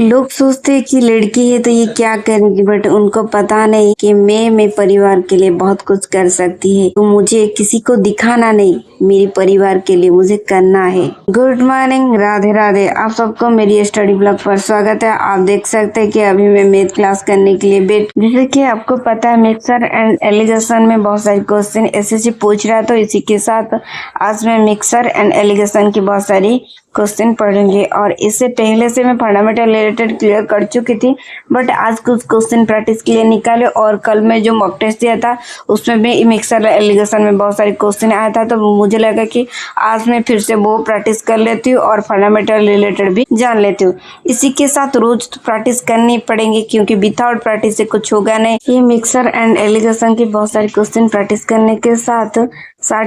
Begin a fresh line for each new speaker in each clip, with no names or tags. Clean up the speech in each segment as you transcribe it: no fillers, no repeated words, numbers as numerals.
लोग सोचते हैं कि लड़की है तो ये क्या करेगी, बट उनको पता नहीं कि मैं परिवार के लिए बहुत कुछ कर सकती है। तो मुझे किसी को दिखाना नहीं, मेरे परिवार के लिए मुझे करना है। Good morning, Radhe Radhe. आप सबको मेरी स्टडी ब्लॉग पर स्वागत है। आप देख सकते हैं कि अभी मैं मैथ क्लास करने के लिए बैठ, जैसे कि आपको पता है मिक्सर एंड एलिगेशन में बहुत सारे क्वेश्चन एसएससी पूछ रहा है, तो इसी के साथ आज मैं मिक्सर एंड एलिगेशन की बहुत सारी क्वेश्चन पढ़ेंगे। और इससे पहले से मैं फंडामेंटल रिलेटेड क्लियर कर चुकी थी, बट आज कुछ क्वेश्चन प्रैक्टिस के लिए निकाले। और कल मैं जो मॉक टेस्ट दिया था उसमें भी मिक्सर एलिगेशन में बहुत सारे क्वेश्चन आया था, तो मुझे लगा कि आज मैं फिर से वो प्रैक्टिस कर लेती हूँ और फंडामेंटल रिलेटेड भी जान लेती हूँ। इसी के साथ रोज प्रैक्टिस करनी पड़ेगी, क्योंकि विदाउट प्रैक्टिस से कुछ होगा नहीं। ये मिक्सर एंड एलिगेशन की बहुत सारे क्वेश्चन प्रैक्टिस करने के साथ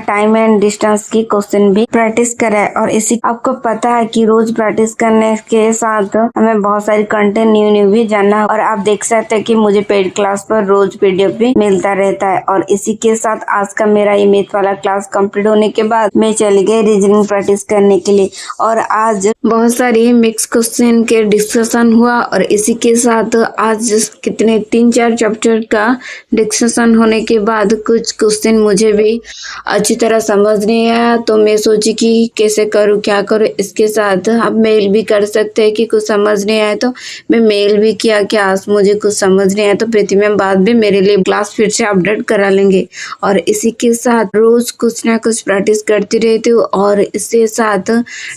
टाइम एंड डिस्टेंस की क्वेश्चन भी प्रैक्टिस कराए। और इसी आपको पता है कि रोज प्रैक्टिस करने के साथ हमें बहुत सारी कंटेंट न्यू भी जानना है। और आप देख सकते हैं कि मुझे पेड क्लास पर रोज पीडीएफ भी मिलता रहता है। और इसी के साथ आज का मेरा ये मैथ वाला क्लास कंप्लीट होने के बाद मैं चली गई रीजनिंग प्रैक्टिस करने के लिए। और आज बहुत सारी मिक्स क्वेश्चन के डिस्कशन हुआ। और इसी के साथ आज कितने 3-4 चैप्टर का डिस्कशन होने के बाद कुछ क्वेश्चन मुझे भी अच्छी तरह समझ नहीं आया, तो मैं सोची कि कैसे करूँ, क्या करूँ। इसके साथ आप मेल भी कर सकते हैं कि कुछ समझ नहीं आया, तो मैं मेल भी किया कि आज मुझे कुछ समझ नहीं आया, तो प्रीति मैम बाद में मेरे लिए क्लास फिर से अपडेट करा लेंगे। और इसी के साथ रोज कुछ ना कुछ प्रैक्टिस करती रहती हूँ। और इसके साथ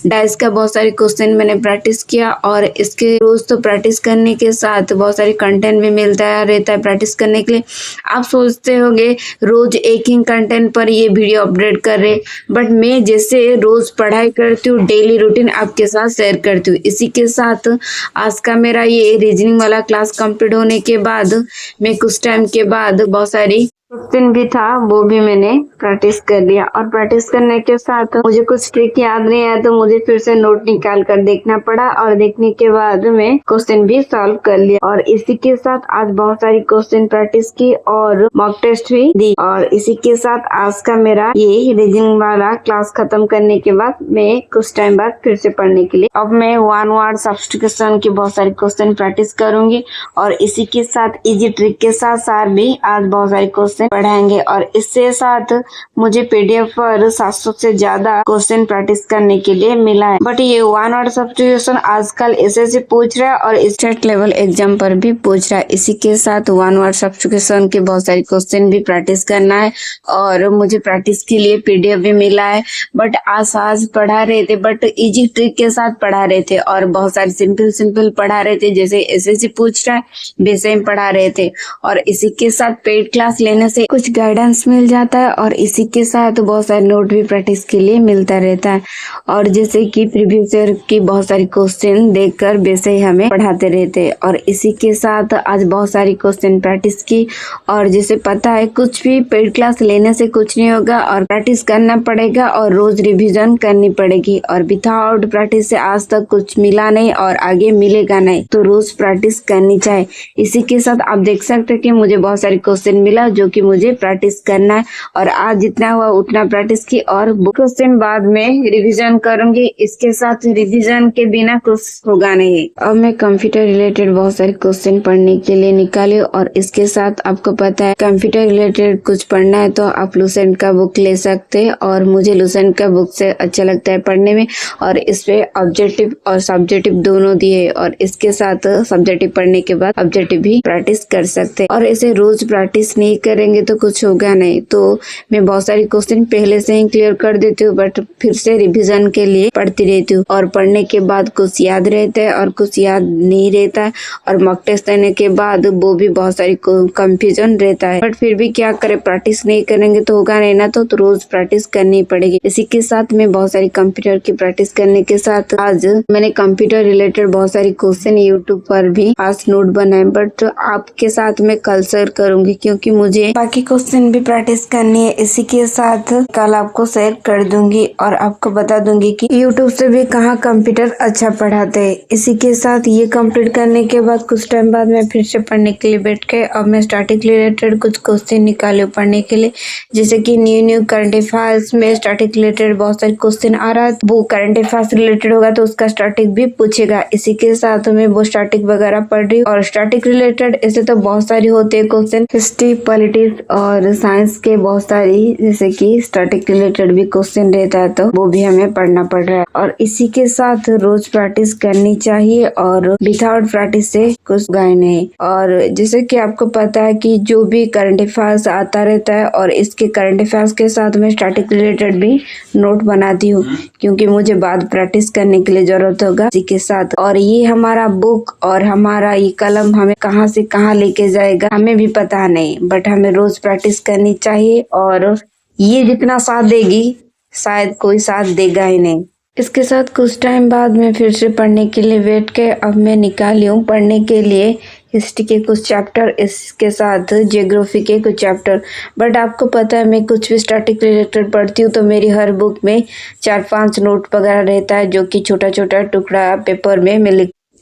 डाइस का बहुत सारे क्वेश्चन मैंने प्रैक्टिस किया। और इसके रोज तो प्रैक्टिस करने के साथ बहुत सारे कंटेंट भी मिलता रहता है प्रैक्टिस करने के लिए। आप सोचते होंगे रोज एक ही कंटेंट पर ये वीडियो अपडेट कर रहे, बट मैं जैसे रोज पढ़ाई करती हूँ डेली रूटीन आपके साथ शेयर करती हूँ। इसी के साथ आज का मेरा ये रीजनिंग वाला क्लास कंप्लीट होने के बाद मैं कुछ टाइम के बाद बहुत सारी क्वेश्चन भी था वो भी मैंने प्रैक्टिस कर लिया। और प्रैक्टिस करने के साथ मुझे कुछ ट्रिक याद नहीं आया, तो मुझे फिर से नोट निकाल कर देखना पड़ा। और देखने के बाद मैं क्वेश्चन भी सॉल्व कर लिया। और इसी के साथ आज बहुत सारी क्वेश्चन प्रैक्टिस की और मॉक टेस्ट भी दी। और इसी के साथ आज का मेरा ये रीजनिंग वाला क्लास खत्म करने के बाद मैं कुछ टाइम बाद फिर से पढ़ने के लिए अब मैं वन वर्ड सब्स्टिट्यूशन की बहुत सारी क्वेश्चन प्रैक्टिस करूंगी। और इसी के साथ इजी ट्रिक के साथ साथ भी आज बहुत सारे क्वेश्चन पढ़ाएंगे। और इससे साथ मुझे पीडीएफ पर 700 से ज्यादा क्वेश्चन प्रैक्टिस करने के लिए मिला है। बट ये वन वर्ड सब्स्टिट्यूशन आजकल एसएससी पूछ रहा है और स्टेट लेवल एग्जाम पर भी पूछ रहा है। इसी के साथ वन वर्ड सब्स्टिट्यूशन के बहुत सारे क्वेश्चन भी प्रैक्टिस करना है। और मुझे प्रैक्टिस के लिए पीडीएफ भी मिला है। बट आज पढ़ा रहे थे, बट इजी ट्रिक के साथ पढ़ा रहे थे और बहुत सारे सिंपल पढ़ा रहे थे, जैसे एसएससी पूछ रहा है वैसे ही पढ़ा रहे थे। और इसी के साथ पेड क्लास लेने से कुछ गाइडेंस मिल जाता है। और इसी के साथ बहुत सारे नोट भी प्रैक्टिस के लिए मिलता रहता है। और जैसे कि प्रीवियस ईयर की बहुत सारी क्वेश्चन देखकर वैसे ही हमें पढ़ाते रहते हैं। और इसी के साथ आज बहुत सारी क्वेश्चन प्रैक्टिस की। और जैसे पता है कुछ भी पेड क्लास लेने से कुछ नहीं होगा, और प्रैक्टिस करना पड़ेगा और रोज रिविजन करनी पड़ेगी। और विदाउट प्रैक्टिस से आज तक कुछ मिला नहीं और आगे मिलेगा नहीं, तो रोज प्रैक्टिस करनी चाहिए। इसी के साथ आप देख सकते हैं कि मुझे बहुत सारे क्वेश्चन मिला जो कि मुझे प्रैक्टिस करना है। और आज जितना हुआ उतना प्रैक्टिस की और क्वेश्चन बाद में रिवीजन करूंगी। इसके साथ रिवीजन के बिना कुछ होगा नहीं। अब मैं कंप्यूटर रिलेटेड बहुत सारे क्वेश्चन पढ़ने के लिए निकाली। और इसके साथ आपको पता है कंप्यूटर रिलेटेड कुछ पढ़ना है तो आप लुसेंट का बुक ले सकते हैं। और मुझे लुसेंट का बुक से अच्छा लगता है पढ़ने में। और इसपे ऑब्जेक्टिव और सब्जेक्टिव दोनों दिए। और इसके साथ सब्जेक्टिव पढ़ने के बाद ऑब्जेक्टिव भी प्रैक्टिस कर सकते हैं। और इसे रोज प्रैक्टिस नहीं करेंगे तो कुछ होगा नहीं। तो मैं बहुत सारी क्वेश्चन पहले से ही क्लियर कर देती हूँ, बट फिर से रिवीजन के लिए पढ़ती रहती हूँ। और पढ़ने के बाद कुछ याद रहता है और कुछ याद नहीं रहता है। और मॉक टेस्ट देने के बाद वो भी बहुत सारी कंफ्यूजन रहता है, बट फिर भी क्या करें, प्रैक्टिस नहीं करेंगे तो होगा नहीं ना। तो रोज प्रैक्टिस करनी पड़ेगी। इसी के साथ मैं बहुत सारी कंप्यूटर की प्रैक्टिस करने के साथ आज मैंने कंप्यूटर रिलेटेड बहुत सारी क्वेश्चन यूट्यूब पर भी आज नोट बनाए, बट आपके साथ मैं कल शेयर करूंगी, क्योंकि मुझे बाकी क्वेश्चन भी प्रैक्टिस करनी है। इसी के साथ कल आपको शेयर कर दूंगी और आपको बता दूंगी कि यूट्यूब से भी कहाँ कंप्यूटर अच्छा पढ़ाते हैं। इसी के साथ ये कंप्लीट करने के बाद कुछ टाइम बाद मैं फिर से पढ़ने के लिए बैठ के अब मैं स्टैटिक रिलेटेड कुछ क्वेश्चन निकाले पढ़ने के लिए, जैसे कि न्यू करंट अफेयर्स में स्टैटिक रिलेटेड बहुत सारे क्वेश्चन आ रहा है। वो करंट अफेयर्स रिलेटेड होगा तो उसका स्टैटिक भी पूछेगा। इसी के साथ मैं वो स्टैटिक वगैरह पढ़ रही हूँ। और स्टैटिक रिलेटेड ऐसे तो बहुत सारी होते हैं क्वेश्चन, हिस्ट्री, पॉलिटिक्स और साइंस के बहुत सारी, जैसे कि स्टैटिक रिलेटेड भी क्वेश्चन रहता है तो वो भी हमें पढ़ना पड़ रहा है। और इसी के साथ रोज प्रैक्टिस करनी चाहिए और विदाउट प्रैक्टिस से कुछ गए नहीं। और जैसे कि आपको पता है कि जो भी करंट अफेयर्स आता रहता है और इसके करंट अफेयर्स के साथ में स्टैटिक रिलेटेड भी नोट बनाती हूँ, क्योंकि मुझे बाद प्रैक्टिस करने के लिए जरूरत होगा इसी के साथ। और ये हमारा बुक और हमारा ये कलम हमें कहाँ से कहाँ लेके जाएगा हमें भी पता नहीं, बट हमें रोज प्रैक्टिस करनी चाहिए। और ये जितना साथ देगी शायद कोई साथ देगा ही नहीं। इसके साथ कुछ टाइम बाद मैं फिर से पढ़ने के लिए बैठ के अब मैं निकाली हूँ पढ़ने के लिए हिस्ट्री के कुछ चैप्टर, इसके साथ ज्योग्राफी के कुछ चैप्टर। बट आपको पता है मैं कुछ भी स्टैटिक रिलेटेड पढ़ती हूँ तो मेरी हर बुक में 4-5 नोट वगैरह रहता है, जो कि छोटा छोटा टुकड़ा पेपर में मैं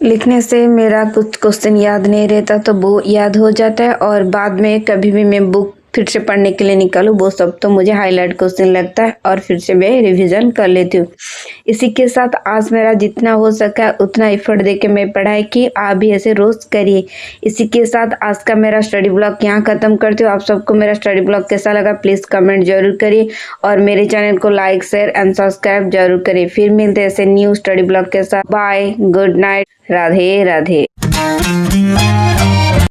लिखने से मेरा कुछ क्वेश्चन याद नहीं रहता तो वो याद हो जाता है। और बाद में कभी भी मैं बुक फिर से पढ़ने के लिए निकालूं वो सब तो मुझे हाईलाइट क्वेश्चन लगता है और फिर से मैं रिवीजन कर लेती हूँ। इसी के साथ आज मेरा जितना हो सका उतना एफर्ट देके मैं पढ़ाई की, आप भी ऐसे रोज करिए। इसी के साथ आज का मेरा स्टडी ब्लॉग यहाँ खत्म करती हूँ। आप सबको मेरा स्टडी ब्लॉग कैसा लगा प्लीज कमेंट जरूर करिए और मेरे चैनल को लाइक, शेयर एंड सब्सक्राइब जरूर करिए। फिर मिलते हैं ऐसे न्यू स्टडी ब्लॉग के साथ। Bye, good night, Radhe Radhe.